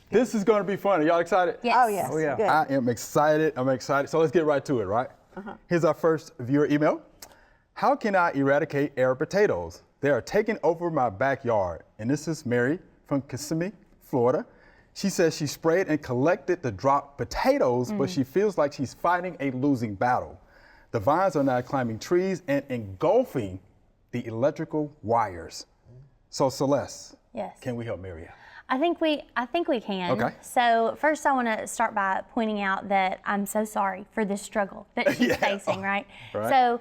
This is going to be fun. Are y'all excited? Yes. Oh, yes. Oh, yeah. Good. I am excited. I'm excited. So let's get right to it, right? Here's our first viewer email. How can I eradicate air potatoes? They are taking over my backyard. And this is Mary from Kissimmee, Florida. She says she sprayed and collected the dropped potatoes, but she feels like she's fighting a losing battle. The vines are now climbing trees and engulfing the electrical wires. So Celeste, Yes. can we help Mary out? I think we can. Okay. So first I want to start by pointing out that I'm so sorry for this struggle that she's facing, right? Right. So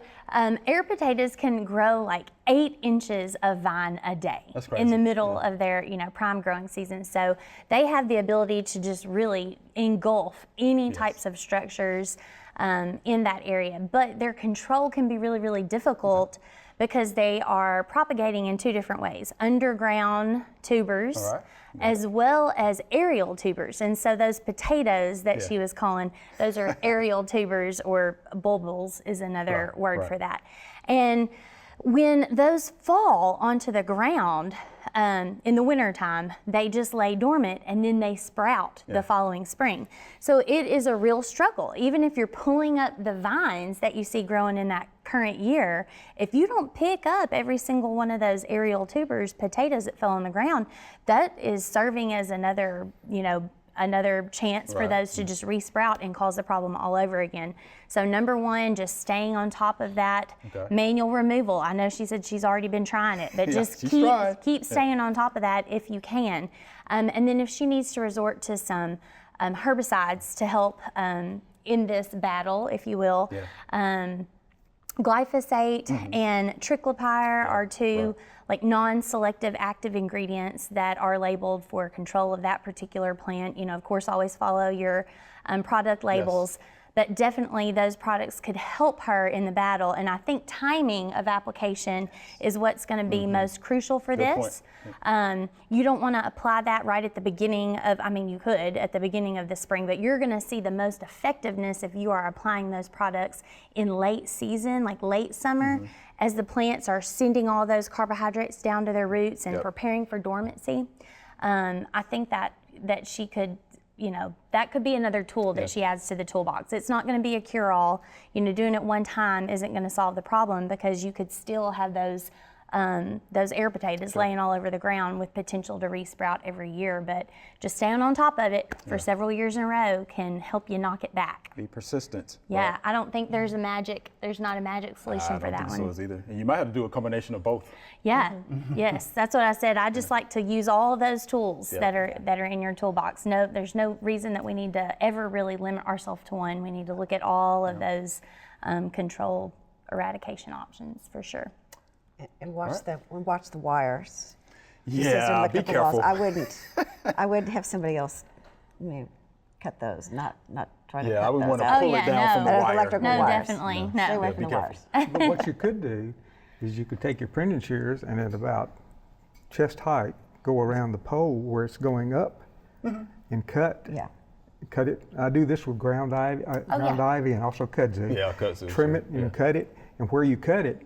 air potatoes can grow like 8 inches of vine a day That's crazy. in the middle of their, prime growing season. So they have the ability to just really engulf any types of structures in that area. But their control can be really, really difficult because they are propagating in 2 different ways: underground tubers, All right. as well as aerial tubers. And so those potatoes that she was calling, those are aerial tubers, or bulbils is another word for that. And when those fall onto the ground in the wintertime, they just lay dormant and then they sprout the following spring. So it is a real struggle. Even if you're pulling up the vines that you see growing in that current year, if you don't pick up every single one of those aerial tubers, potatoes that fell on the ground, that is serving as another, another chance for those to just resprout and cause the problem all over again. So number one, just staying on top of that. Manual removal. I know she said she's already been trying it, but just keep staying on top of that if you can. And then if she needs to resort to some herbicides to help in this battle, if you will, glyphosate and triclopyr are 2 like non-selective active ingredients that are labeled for control of that particular plant. Of course, always follow your product labels, but definitely those products could help her in the battle. And I think timing of application is what's going to be most crucial for this. You don't want to apply that right at the beginning of, you could at the beginning of the spring, but you're going to see the most effectiveness if you are applying those products in late season, like late summer, as the plants are sending all those carbohydrates down to their roots and preparing for dormancy. I think that she could, that could be another tool that she adds to the toolbox. It's not going to be a cure-all. Doing it one time isn't going to solve the problem, because you could still have those air potatoes laying all over the ground with potential to resprout every year. But just staying on top of it for several years in a row can help you knock it back. Be persistent. Yeah, I don't think there's not a magic solution for that one. I don't think so either. And you might have to do a combination of both. Yeah, yes, that's what I said. I just like to use all of those tools that are in your toolbox. No, there's no reason that we need to ever really limit ourselves to one. We need to look at all of those control eradication options for sure. And watch the wires. Yeah, be careful. I wouldn't have somebody else, cut those. Not try to cut those. I would want to pull it down from the wire. Electrical No, wires. definitely, Stay away no. from the wires. But what you could do is you could take your pruning shears and at about chest height, go around the pole where it's going up and cut. Yeah. Cut it. I do this with ground ivy, ivy and also kudzu. Yeah, kudzu. Trim it and cut it. And where you cut it,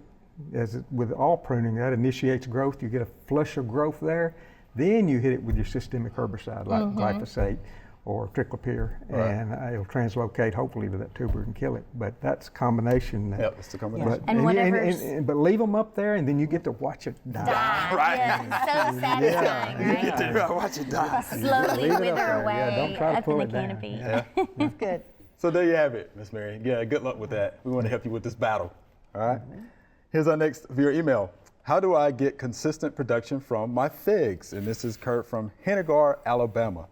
with all pruning, that initiates growth. You get a flush of growth there. Then you hit it with your systemic herbicide like glyphosate or triclopyr, and it'll translocate hopefully to that tuber and kill it. But that's a combination. Yep, it's the combination. But leave them up there, and then you get to watch it die. Right. Yeah, so satisfying, right? You get to watch it die. Slowly Leave it wither up there. away Don't try to up pull in the it down. canopy. Yeah. That's good. So there you have it, Miss Mary. Yeah, good luck with that. We want to help you with this battle. All right. Here's our next viewer email. How do I get consistent production from my figs? And this is Kurt from Hennigar, Alabama.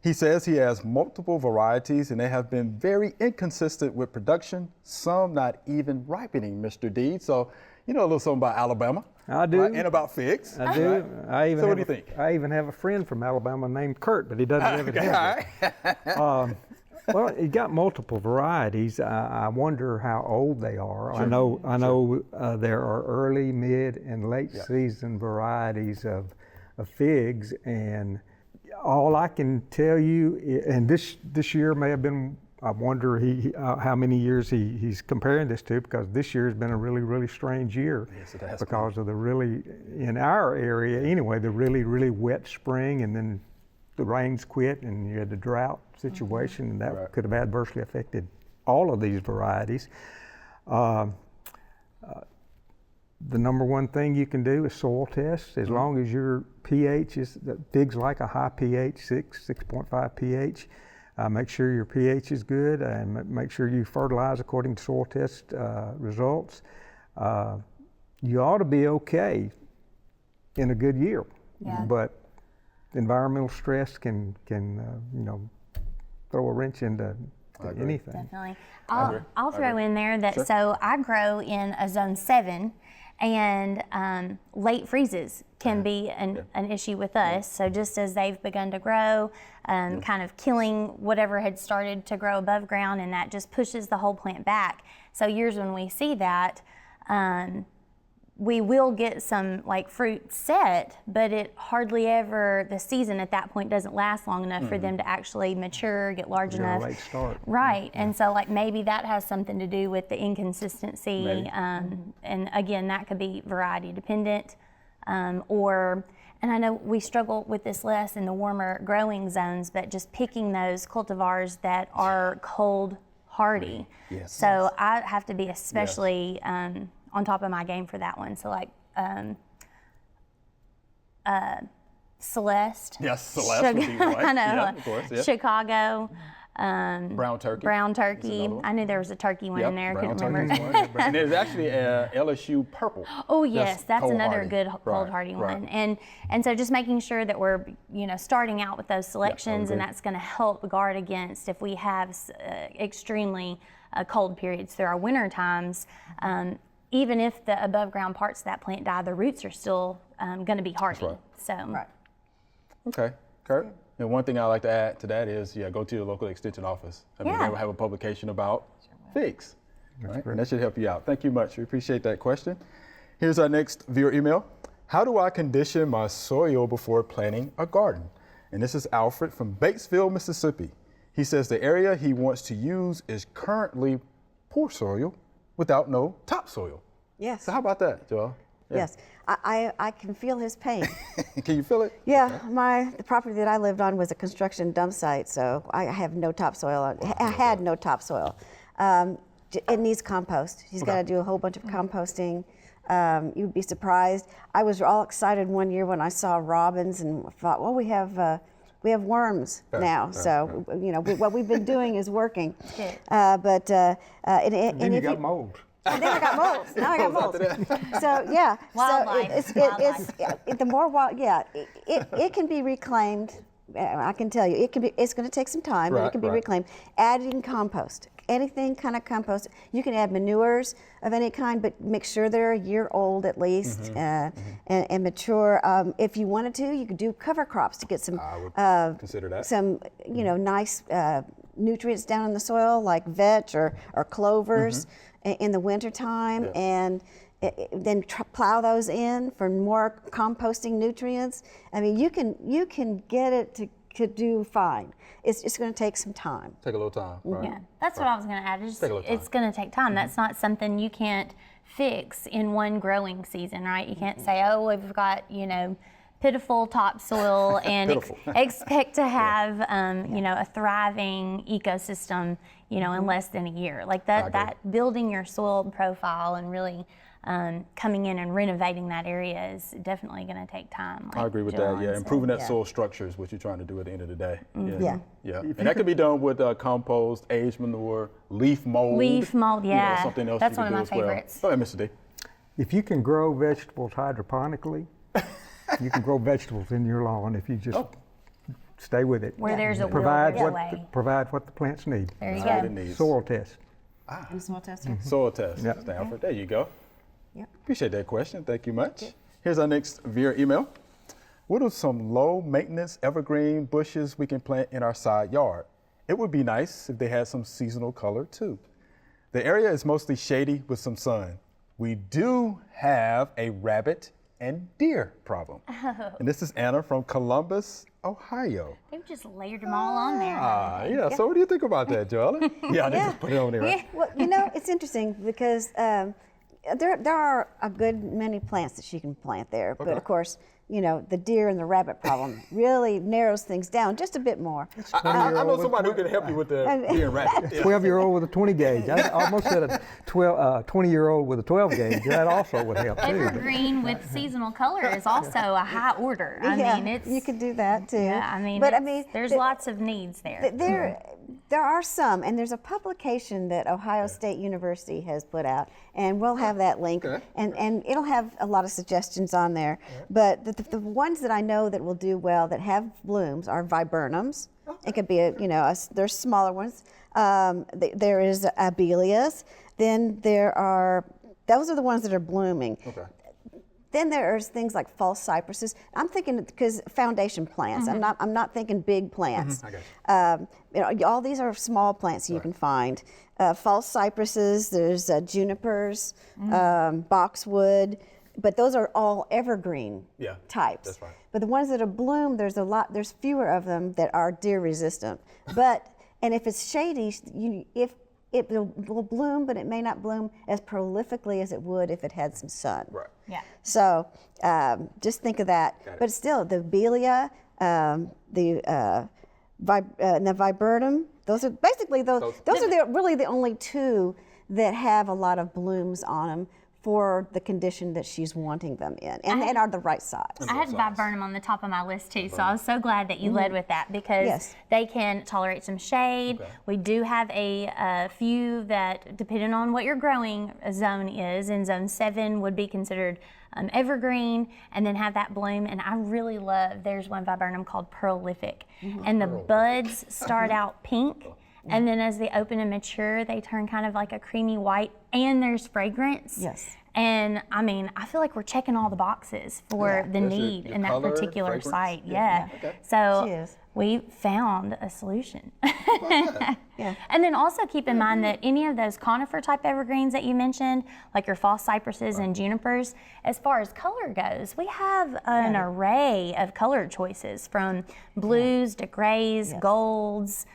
He says he has multiple varieties and they have been very inconsistent with production, some not even ripening, Mr. D. So, you know a little something about Alabama. I do. Right? And about figs. I do. Right? So what do you think? I even have a friend from Alabama named Kurt, but he doesn't live in Hennigar. Well, he got multiple varieties. I wonder how old they are. Sure. I know there are early, mid, and late season varieties of figs, and all I can tell you, and this year may have been, I wonder how many years he's comparing this to, because this year has been a really, really strange year. Yes, it has because of the really, in our area anyway, the really, really wet spring and then the rains quit and you had the drought situation, and that Right. could have adversely affected all of these varieties. The number one thing you can do is soil tests. As long as your pH is, figs like a high pH, 6.5 pH. Make sure your pH is good, and make sure you fertilize according to soil test results. You ought to be okay in a good year, but environmental stress can throw a wrench into anything. Definitely. agree. I'll throw in there that so I grow in a zone 7, and late freezes can be an issue with us. So just as they've begun to grow, kind of killing whatever had started to grow above ground, and that just pushes the whole plant back. So years when we see that, we will get some like fruit set, but it hardly ever, the season at that point doesn't last long enough for them to actually mature, get large They're enough. a late start. Right, and so like maybe that has something to do with the inconsistency, Maybe. and again, that could be variety dependent, and I know we struggle with this less in the warmer growing zones, but just picking those cultivars that are cold hardy. Yes. So I have to be especially on top of my game for that one. So like Celeste. Yes, Celeste would be right. I know. Yeah, of course, yeah. Chicago. Brown turkey. Brown Is turkey. another one. I knew there was a turkey one in there. I brown couldn't remember. turkey's one. And there's actually a LSU purple. Oh yes, that's cold another hardy. good cold Right, hardy right. one. And so just making sure that we're starting out with those selections, and agree. that's going to help guard against if we have extremely cold periods through our winter times. Even if the above ground parts of that plant die, the roots are still going to be hardy. right. So Right. Okay, Kurt. And one thing I like to add to that is, go to your local extension office. I mean, Yeah. they will have a publication about figs, right? And that should help you out. Thank you much. We appreciate that question. Here's our next viewer email. How do I condition my soil before planting a garden? And this is Alfred from Batesville, Mississippi. He says the area he wants to use is currently poor soil without no topsoil. Yes. So how about that, Joel? Yeah. Yes. I can feel his pain. Can you feel it? Yeah, the property that I lived on was a construction dump site, so I have no topsoil. I had no topsoil. It needs compost. He's got to do a whole bunch of composting. You'd be surprised. I was all excited one year when I saw robins and thought, well, we have worms now. So what we've been doing is working. And then you got mold. And then I got mold. Now I got mold. So yeah, Wildlife. it's the more wild. Yeah, it can be reclaimed. I can tell you, it's going to take some time, but it can be reclaimed. Adding compost, anything kind of compost. You can add manures of any kind, but make sure they're a year old at least and mature. If you wanted to, you could do cover crops to get some. I would consider that. Some nice nutrients down in the soil like vetch or clovers in the wintertime, and then plow those in for more composting nutrients. I mean, you can get it to do fine. It's just going to take some time. Take a little time. Right? yeah, that's what I was going to add. Take a little time. It's going to take time. That's not something you can't fix in one growing season, right? You can't say, oh, we've got pitiful topsoil and Pitiful. expect to have a thriving ecosystem in less than a year. Like that building your soil profile and really coming in and renovating that area is definitely going to take time. I agree with that. Yeah, improving that soil structure is what you're trying to do at the end of the day. Yeah. And that can be done with compost, aged manure, leaf mold. Leaf mold, yeah. Something else That's you can one of do my as well. favorites. Go ahead, Mr. D. If you can grow vegetables hydroponically, you can grow vegetables in your lawn if you just stay with it. Where there's a will, provide there's a what way. provide what the plants need. There you That's what go. it needs. Soil test. And soil test. Soil test, Yep. Stanford. There you go. Yep. Appreciate that question. Thank you much. Here's our next viewer email. What are some low maintenance evergreen bushes we can plant in our side yard? It would be nice if they had some seasonal color too. The area is mostly shady with some sun. We do have a rabbit and deer problem. And this is Anna from Columbus, Ohio. They've just layered them all on there. Yeah. So what do you think about that, Joella? Yeah, they just put it on there. Right? Well, it's interesting because there are a good many plants that she can plant there, but of course the deer and the rabbit problem really narrows things down just a bit more. I know somebody who can help you with the deer and rabbit. Yeah. 12-year-old with a 20 gauge. I almost said a 20-year-old with a 12 gauge. That also would help too. Evergreen with seasonal color is also a high order. I mean, you could do that too. Yeah, I mean, there's lots of needs there. There are some, and there's a publication that Ohio State University has put out, and we'll have that link, and it'll have a lot of suggestions on there. But the ones that I know that will do well that have blooms are viburnums. It could be there's smaller ones. There is abelias. Then those are the ones that are blooming. Okay. Then there's things like false cypresses. I'm thinking because foundation plants. I'm not thinking big plants. All these are small plants you can find. False cypresses. There's junipers, boxwood, but those are all evergreen types. That's right. But the ones that are bloom, there's fewer of them that are deer resistant. And if it's shady, it will bloom, but it may not bloom as prolifically as it would if it had some sun. Right. Yeah. So just think of that. But still, the abelia, the viburnum, those are basically those are really the only two that have a lot of blooms on them for the condition that she's wanting them in, and are the right size. I had viburnum on the top of my list too, so I was so glad that you led with that because they can tolerate some shade. We do have a few that, depending on what your growing zone is, in zone 7 would be considered evergreen, and then have that bloom. And I really love, there's one viburnum called prolific, and the buds start out pink. And then as they open and mature, they turn kind of like a creamy white, and there's fragrance. Yes. And I mean, I feel like we're checking all the boxes for the need in that particular site. Yeah. So we found a solution. And then also keep in mind that any of those conifer type evergreens that you mentioned, like your false cypresses and junipers, as far as color goes, we have an array of color choices from blues to grays, golds.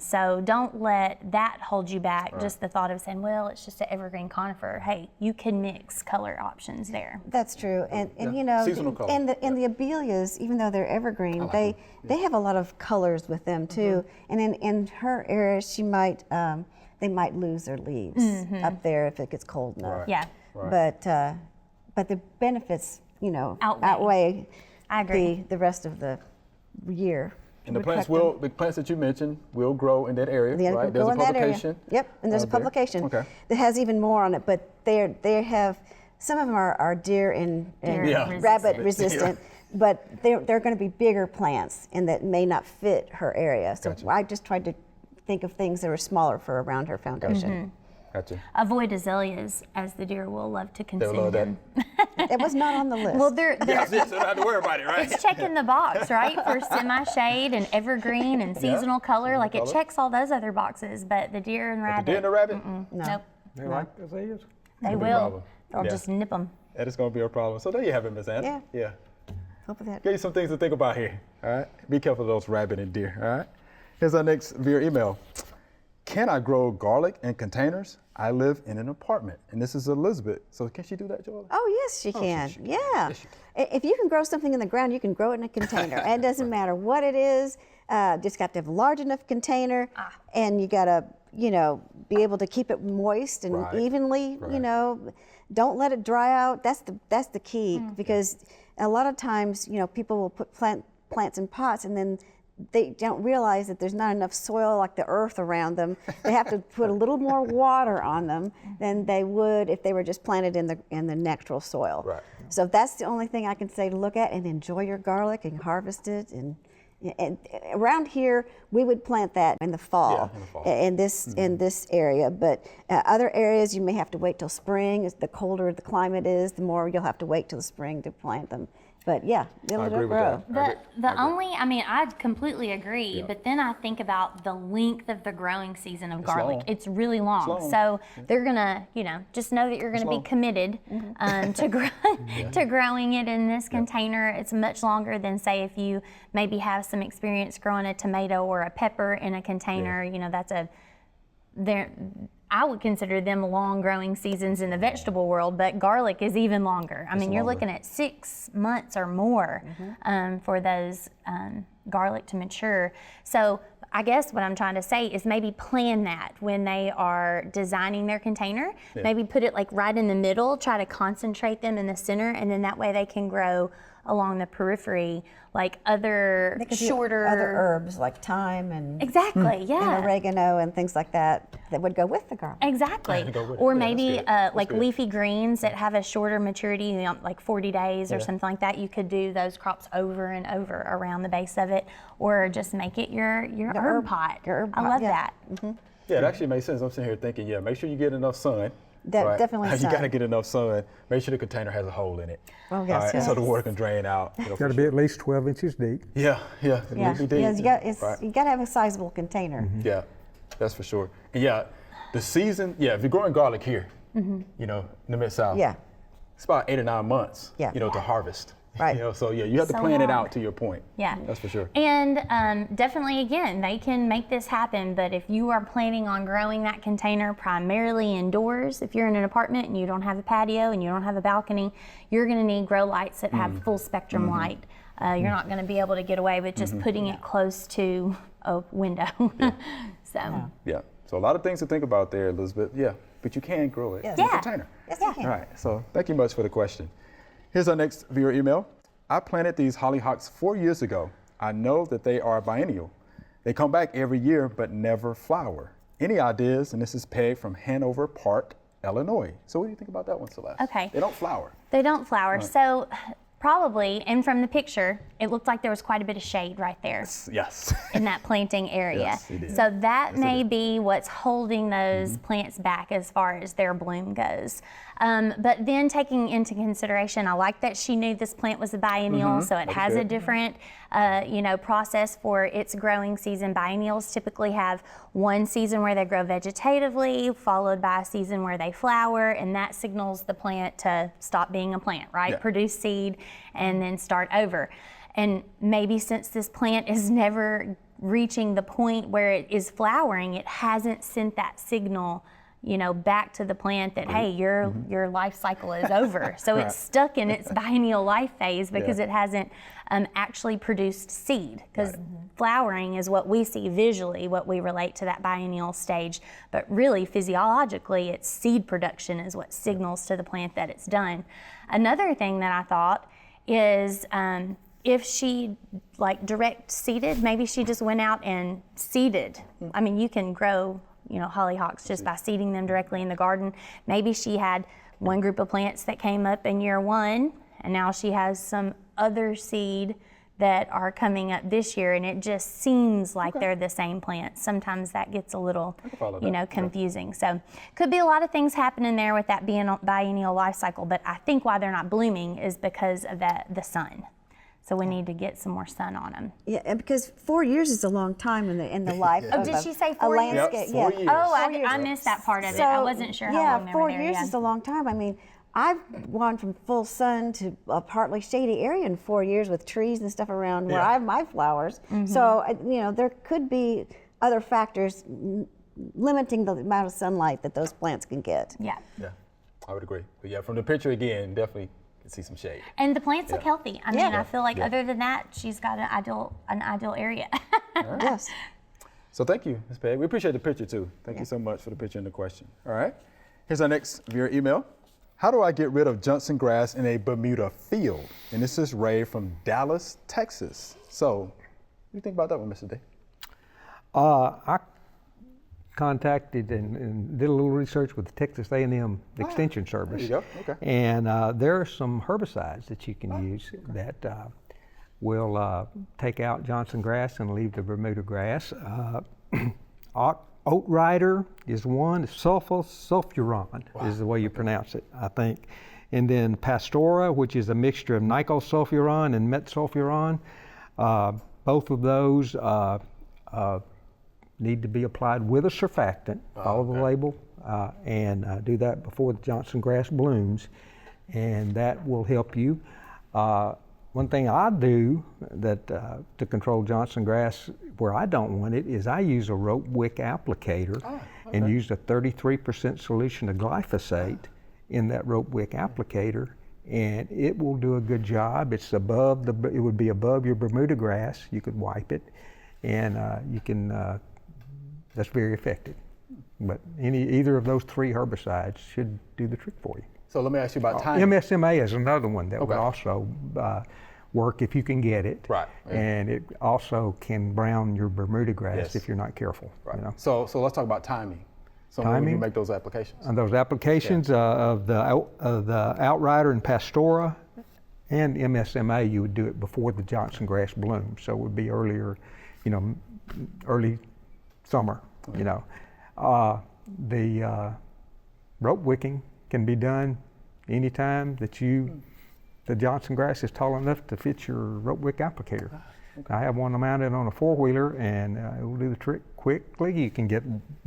So don't let that hold you back. Just the thought of saying, well, it's just an evergreen conifer. Hey, you can mix color options there. That's true, and seasonal color. And the abelias, even though they're evergreen, they have a lot of colors with them too. And in her area, they might lose their leaves up there if it gets cold enough. Yeah. But the benefits, outweigh the rest of the year. And the plants that you mentioned will grow in that area, right? There's a publication. Yep, and there's a publication that has even more on it, but they have, some of them are deer and rabbit resistant, but they're going to be bigger plants and that may not fit her area. So I just tried to think of things that were smaller for around her foundation. Gotcha. Avoid azaleas, as the deer will love to consume love them. It was not on the list. Well, they're so I don't have to worry about it, right? It's checking the box, right? For semi-shade and evergreen and seasonal color. Like it checks all those other boxes, but the deer and rabbit. The deer and the rabbit? Nope. They like azaleas? They will. They'll just nip them. That is going to be a problem. So there you have it, Ms. Anna. Yeah. Hope of that. Give you some things to think about here, all right? Be careful of those rabbit and deer, all right? Here's our next viewer email. Can I grow garlic in containers? I live in an apartment, and this is Elizabeth. So can she do that, Joel? Oh, yes, she can. Yes, she can. If you can grow something in the ground, you can grow it in a container. And it doesn't matter what it is. Just got to have a large enough container, and you got to, be able to keep it moist and evenly. Don't let it dry out. That's the key, because a lot of times, people will put plants in pots, and then they don't realize that there's not enough soil, like the earth around them. They have to put a little more water on them than they would if they were just planted in the natural soil. Right. So that's the only thing I can say to look at, and enjoy your garlic and harvest it. And around here, we would plant that in the fall, in this area. But other areas, you may have to wait till spring. The colder the climate is, the more you'll have to wait till the spring to plant them. But yeah, they'll grow. I completely agree, but then I think about the length of the growing season of garlic. Long. It's really long. So they're gonna, just know that you're gonna be committed to growing it in this container. It's much longer than, say, if you maybe have some experience growing a tomato or a pepper in a container. That's a I would consider them long growing seasons in the vegetable world, but garlic is even longer. I mean, you're looking at 6 months or more for those garlic to mature. So I guess what I'm trying to say is maybe plan that when they are designing their container. Maybe put it like right in the middle, try to concentrate them in the center, and then that way they can grow along the periphery like other shorter other herbs like thyme and exactly, yeah, and oregano and things like that would go with the garlic. Exactly. Or maybe like leafy greens that have a shorter maturity, you know, like 40 days or something like that. You could do those crops over and over around the base of it, or just make it your herb pot. I love that. Yeah, it actually makes sense. I'm sitting here thinking, make sure you get enough sun. Right? Definitely You sun. got to get enough sun. Make sure the container has a hole in it. Oh, yes, yes. So the water can drain out. It's got to be at least 12 inches deep. Yeah. Yeah, Be deep. you got to have a sizable container. Yeah, that's for sure. And the season, if you're growing garlic here, you know, in the Mid-South, it's about 8 or 9 months, you know, to harvest. Right. You know, so you have to So plan it long. out to your point. Yeah. That's for sure. And definitely, again, they can make this happen, but if you are planning on growing that container primarily indoors, if you're in an apartment and you don't have a patio and you don't have a balcony, you're going to need grow lights that have full spectrum light. You're not going to be able to get away with just putting it close to a window. So. Yeah. So a lot of things to think about there, Elizabeth. Yeah, but you can grow it in a container. Yes, you can. All right. So thank you much for the question. Here's our next viewer email. I planted these hollyhocks 4 years ago. I know that they are biennial. They come back every year but never flower. Any ideas? And this is Peg from Hanover Park, Illinois. So what do you think about that one, Celeste? Okay. They don't flower. They don't flower. So probably, and from the picture, it looked like there was quite a bit of shade right there. Yes. In that planting area. Yes, it did. So that may be what's holding those plants back as far as their bloom goes. But then taking into consideration, I like that she knew this plant was a biennial, so it has a different process for its growing season. Biennials typically have one season where they grow vegetatively, followed by a season where they flower, and that signals the plant to stop being a plant, right? Yeah. Produce seed and then start over. And maybe since this plant is never reaching the point where it is flowering, it hasn't sent that signal, back to the plant that, hey, your life cycle is over. So it's stuck in its biennial life phase because it hasn't actually produced seed. Because flowering is what we see visually, what we relate to that biennial stage. But really, physiologically, it's seed production is what signals to the plant that it's done. Another thing that I thought is if she direct seeded, maybe she just went out and seeded. I mean, you can grow hollyhocks just by seeding them directly in the garden. Maybe she had one group of plants that came up in year 1, and now she has some other seed that are coming up this year, and it just seems like they're the same plants. Sometimes that gets a little, confusing. So could be a lot of things happening there with that biennial life cycle, but I think why they're not blooming is because of the sun. So we need to get some more sun on them. Yeah, and because 4 years is a long time in the life of did she say a 4 years? landscape. Yep, 4 years. Oh, 4 years. I missed that part of it. I wasn't sure how long they were 4 there. years is a long time. I mean, I've gone from full sun to a partly shady area in 4 years with trees and stuff around where I have my flowers. So, there could be other factors limiting the amount of sunlight that those plants can get. Yeah. Yeah, I would agree. But from the picture again, definitely can see some shade. And the plants look healthy. I mean, Yeah. I feel like other than that, she's got an ideal area. Yes. So thank you, Ms. Peg. We appreciate the picture too. Thank you so much for the picture and the question. All right. Here's our next viewer email. How do I get rid of Johnson grass in a Bermuda field? And this is Ray from Dallas, Texas. So, what do you think about that one, Mr. D? I contacted and did a little research with the Texas A&M Extension Service. There you go. Okay. And there are some herbicides that you can use that will take out Johnson grass and leave the Bermuda grass. Oat Rider is one. Sulfuron is the way you pronounce it, I think. And then Pastora, which is a mixture of nicosulfuron and metsulfuron. Both of those need to be applied with a surfactant. Follow the label and do that before the Johnson grass blooms, and that will help you. One thing I do that to control Johnson grass where I don't want it is I use a rope wick applicator, and used a 33% solution of glyphosate in that rope wick applicator, and it will do a good job. It's above it would be above your Bermuda grass. You could wipe it, and you can. That's very effective. But either of those 3 herbicides should do the trick for you. So let me ask you about timing. MSMA is another one that would also work if you can get it. Right. Yeah. And it also can brown your Bermuda grass if you're not careful. Right. You know? So let's talk about timing. So when you make those applications. On those applications of the Outrider and Pastora and MSMA, you would do it before the Johnson grass blooms. So it would be earlier, early summer. The rope wicking can be done anytime that the Johnson grass is tall enough to fit your rope wick applicator. I have one mounted on a 4-wheeler, and it will do the trick quickly. You can get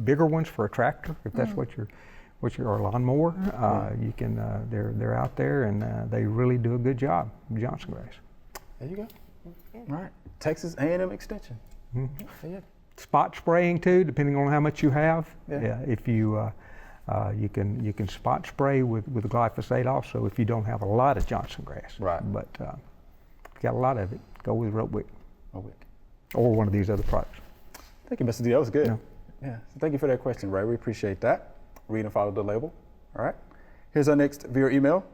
bigger ones for a tractor if that's what your or lawnmower. You can. They're out there, and they really do a good job. Johnson grass. There you go. All right. Texas A&M Extension. Yeah. Spot spraying too, depending on how much you have. Yeah. If you you can spot spray with glyphosate also if you don't have a lot of Johnson grass. Right. But if you got a lot of it, go with rope wick. Rope wick. Or one of these other products. Thank you, Mr. D. That was good. Yeah. So thank you for that question, Ray. We appreciate that. Read and follow the label. All right. Here's our next viewer email.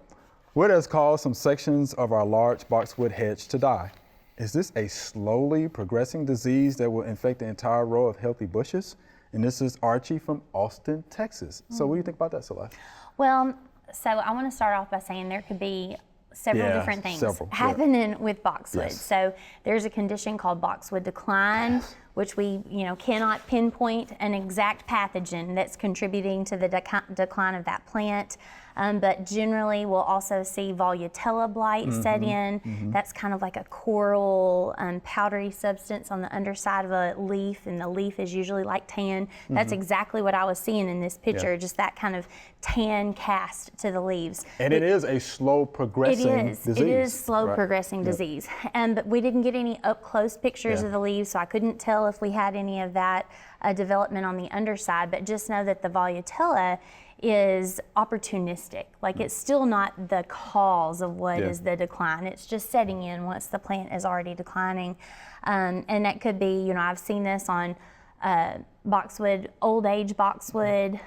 What has caused some sections of our large boxwood hedge to die? Is this a slowly progressing disease that will infect the entire row of healthy bushes? And this is Archie from Austin, Texas. So what do you think about that, Celeste? Well, so I want to start off by saying there could be several different things happening with boxwood. Yes. So there's a condition called boxwood decline, which we cannot pinpoint an exact pathogen that's contributing to the decline of that plant. But generally we'll also see Volutella blight set in. That's kind of like a coral powdery substance on the underside of a leaf, and the leaf is usually like tan. That's exactly what I was seeing in this picture, just that kind of tan cast to the leaves. And it is a slow progressing disease. It is slow progressing disease. But we didn't get any up close pictures of the leaves, so I couldn't tell if we had any of that development on the underside, but just know that the Volutella is opportunistic. Like it's still not the cause of what is the decline. It's just setting in once the plant is already declining. And that could be, I've seen this on boxwood, old age boxwood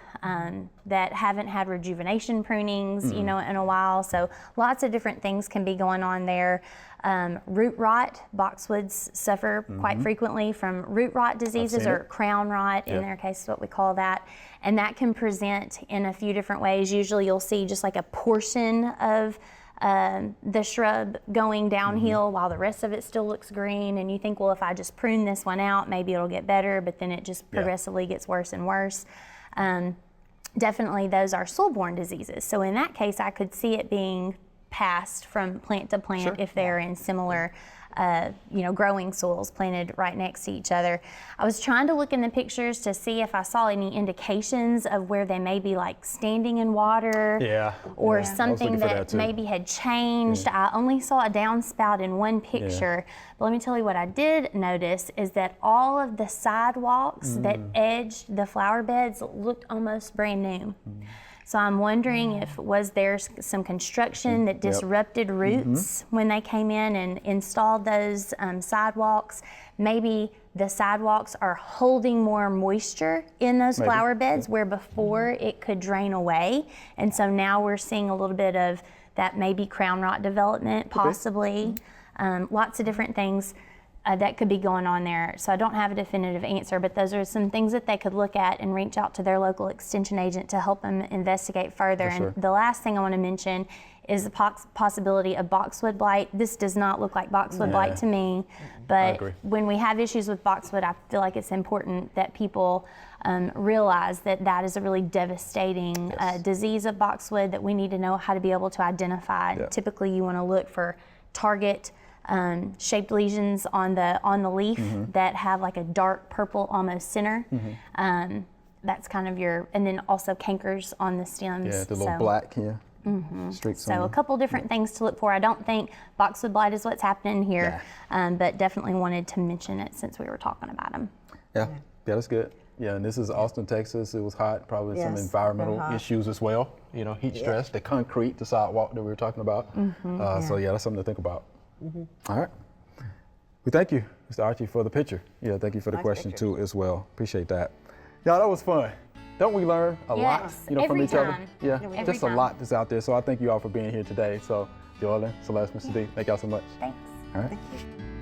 that haven't had rejuvenation prunings, in a while. So lots of different things can be going on there. Root rot, boxwoods suffer quite frequently from root rot diseases, or crown rot in their case is what we call that. And that can present in a few different ways. Usually you'll see just like a portion of the shrub going downhill while the rest of it still looks green, and you think, well, if I just prune this one out, maybe it'll get better, but then it just progressively gets worse and worse. Definitely those are soil-borne diseases. So in that case, I could see it being passed from plant to plant if they're in similar growing soils planted right next to each other. I was trying to look in the pictures to see if I saw any indications of where they may be like standing in water or something that maybe had changed. I only saw a downspout in one picture, but let me tell you what I did notice is that all of the sidewalks that edged the flower beds looked almost brand new. So I'm wondering if was there some construction that disrupted roots when they came in and installed those sidewalks. Maybe the sidewalks are holding more moisture in those flower beds where before it could drain away. And so now we're seeing a little bit of that maybe crown rot development, possibly. Lots of different things that could be going on there. So I don't have a definitive answer, but those are some things that they could look at and reach out to their local extension agent to help them investigate further. And the last thing I want to mention is the possibility of boxwood blight. This does not look like boxwood blight to me, but when we have issues with boxwood, I feel like it's important that people realize that that is a really devastating disease of boxwood that we need to know how to be able to identify. Typically you want to look for target shaped lesions on the leaf that have like a dark purple almost center. That's kind of and then also cankers on the stems. Yeah, the little black streaks. So a couple different things to look for. I don't think boxwood blight is what's happening here, but definitely wanted to mention it since we were talking about them. Yeah, that's good. Yeah, and this is Austin, Texas. It was hot, probably some Yes, environmental very hot. issues as well. You know, heat stress, the concrete, the sidewalk that we were talking about. So yeah, that's something to think about. All right. We thank you, Mr. Archie, for the picture. Yeah, thank you for the Nice question picture. too as well. Appreciate that. Yeah, that was fun. Don't we learn a lot, Yes, you know, from every each other? time. Yeah, Every just a time. lot that's out there. So I thank you all for being here today. So, Joellen, Celeste, Mr. D, thank y'all so much. Thanks. All right. Thank you.